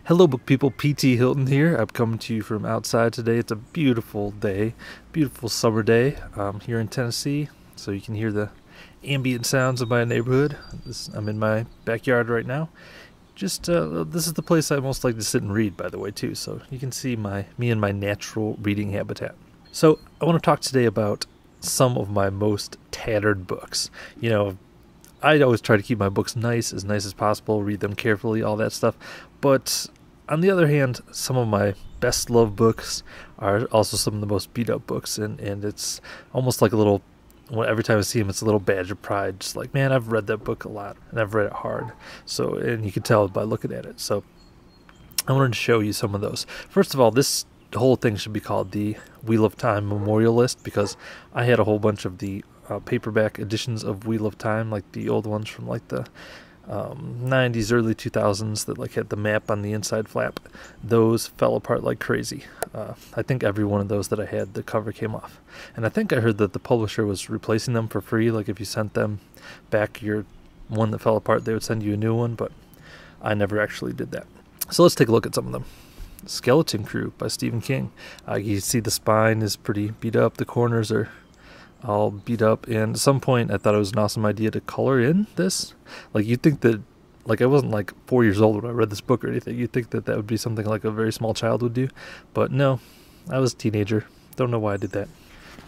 Hello book people, PT Hilton here. I'm coming to you from outside today. It's a beautiful day, beautiful summer day here in Tennessee. So you can hear the ambient sounds of my neighborhood. I'm in my backyard right now. This is the place I most like to sit and read, by the way, too. So you can see me and my natural reading habitat. So I want to talk today about some of my most tattered books. You know, I always try to keep my books as nice as possible, read them carefully, all that stuff. But on the other hand, some of my best loved books are also some of the most beat up books, and it's almost like a little, every time I see them, it's a little badge of pride. Just like, man, I've read that book a lot, and I've read it hard. So, and you can tell by looking at it. So I wanted to show you some of those. First of all, this whole thing should be called the Wheel of Time Memorial List, because I had a whole bunch of the paperback editions of Wheel of Time, like the old ones from like the 90s, early 2000s that like had the map on the inside flap. Those fell apart like crazy. I think every one of those that I had, the cover came off. And I think I heard that the publisher was replacing them for free. Like if you sent them back your one that fell apart, they would send you a new one, but I never actually did that. So let's take a look at some of them. Skeleton Crew by Stephen King. You see the spine is pretty beat up. The corners are all beat up, and at some point I thought it was an awesome idea to color in this. Like, you'd think that, like, I wasn't like 4 years old when I read this book or anything. You'd think that that would be something like a very small child would do, but no, I was a teenager. Don't know why I did that.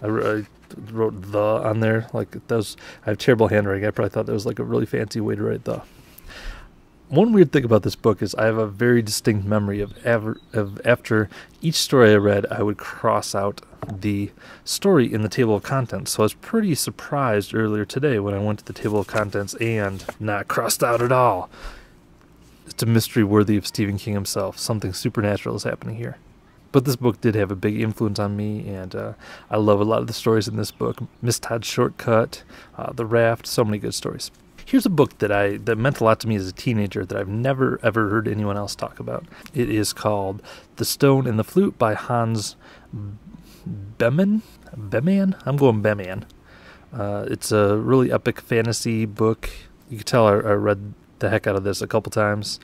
I wrote the on there, like, those. I have terrible handwriting. I probably thought that was like a really fancy way to write the. One weird thing about this book is I have a very distinct memory of after each story I read, I would cross out the story in the table of contents. So I was pretty surprised earlier today when I went to the table of contents and not crossed out at all. It's a mystery worthy of Stephen King himself. Something supernatural is happening here. But this book did have a big influence on me, and I love a lot of the stories in this book. Miss Todd's Shortcut, The Raft, so many good stories. Here's a book that meant a lot to me as a teenager that I've never ever heard anyone else talk about. It is called The Stone and the Flute by Hans Beman? I'm going Beman. It's a really epic fantasy book. You can tell I read the heck out of this a couple times.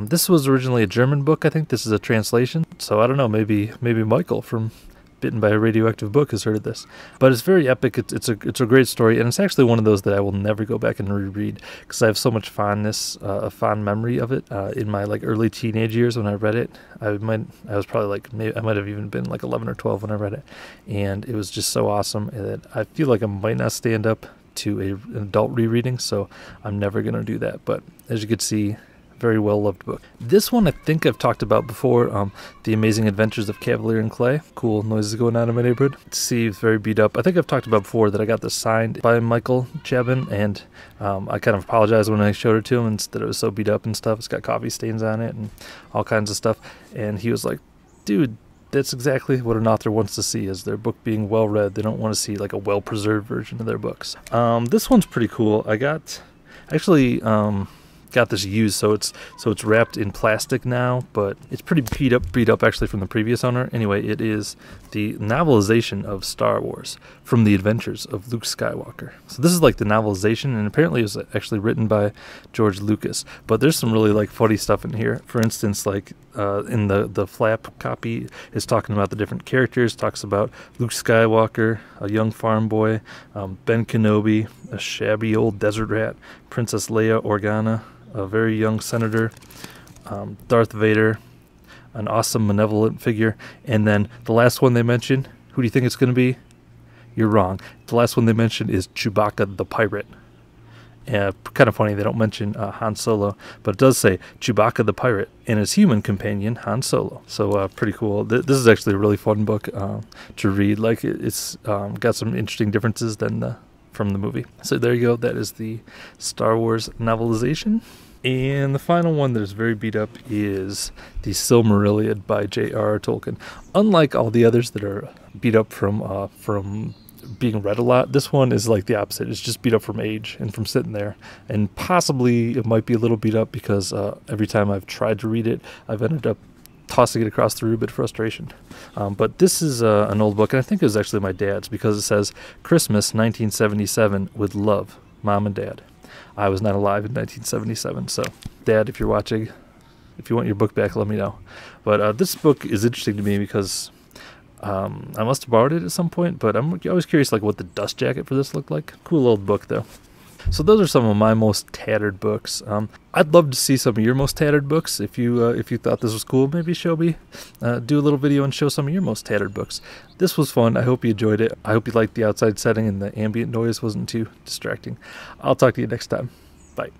This was originally a German book. I think this is a translation. So I don't know, maybe Michael from Bitten by a Radioactive Book has heard of this. But it's very epic. It's a great story, and it's actually one of those that I will never go back and reread because I have so much fondness, a fond memory of it. In my like early teenage years when I read it, I was probably like, maybe I might have even been like 11 or 12 when I read it, and it was just so awesome that I feel like I might not stand up to an adult rereading, so I'm never gonna do that. But as you can see, very well loved book. This one I think I've talked about before, The Amazing Adventures of Cavalier and Clay. Cool noises going on in my neighborhood. See, it's very beat up. I think I've talked about before that I got this signed by Michael Chabin, and I kind of apologized when I showed it to him and that it was so beat up and stuff. It's got coffee stains on it and all kinds of stuff. And he was like, dude, that's exactly what an author wants to see, is their book being well read. They don't want to see like a well-preserved version of their books. This one's pretty cool. I got this used, so it's wrapped in plastic now, but it's pretty beat up actually from the previous owner. Anyway, it is the novelization of Star Wars from the adventures of Luke Skywalker. So this is like the novelization, and apparently it was actually written by George Lucas. But there's some really like funny stuff in here. For instance, like in the flap copy is talking about the different characters. Talks about Luke Skywalker, a young farm boy, Ben Kenobi, a shabby old desert rat, Princess Leia Organa, a very young senator, Darth Vader, an awesome malevolent figure, and then the last one they mention, who do you think it's going to be? You're wrong. The last one they mention is Chewbacca the pirate. Kind of funny they don't mention Han Solo, but it does say Chewbacca the pirate and his human companion Han Solo. So pretty cool. This is actually a really fun book to read. Like, it's got some interesting differences from the movie. So there you go. That is the Star Wars novelization. And the final one that is very beat up is the Silmarillion by J.R.R. Tolkien. Unlike all the others that are beat up from being read a lot, this one is like the opposite. It's just beat up from age and from sitting there. And possibly it might be a little beat up because every time I've tried to read it, I've ended up tossing it across the room in frustration. But this is an old book, and I think it was actually my dad's, because it says Christmas 1977 with love, Mom and Dad. I was not alive in 1977, so Dad, if you're watching, If you want your book back, let me know. But this book is interesting to me because I must have borrowed it at some point, but I'm always curious like what the dust jacket for this looked like. Cool old book though. So those are some of my most tattered books. I'd love to see some of your most tattered books. If you thought this was cool, maybe show me, do a little video and show some of your most tattered books. This was fun. I hope you enjoyed it. I hope you liked the outside setting and the ambient noise wasn't too distracting. I'll talk to you next time. Bye.